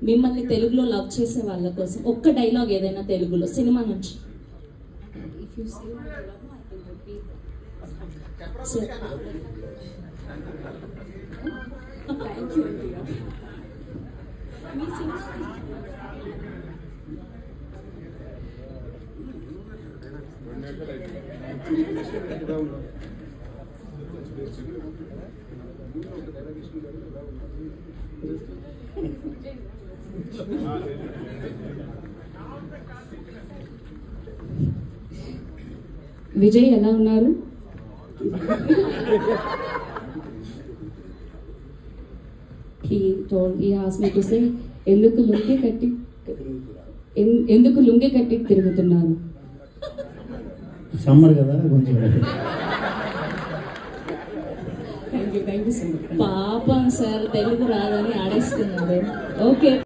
మిమ్మల్ని తెలుగులో లవ్ చేసే వాళ్ళ కోసం ఒక్క డైలాగ్ ఏదైనా తెలుగులో సినిమా నుంచి. విజయ్ ఎలా ఉన్నారు? He asked me to say, ఎందుకు లుంగి కట్టి తిరుగుతున్నారు? సమ్మర్ కదా కొంచెం. Thank you so much. పాపం సార్ తెలుగు రాదని ఆడేస్తున్నారు. ఓకే.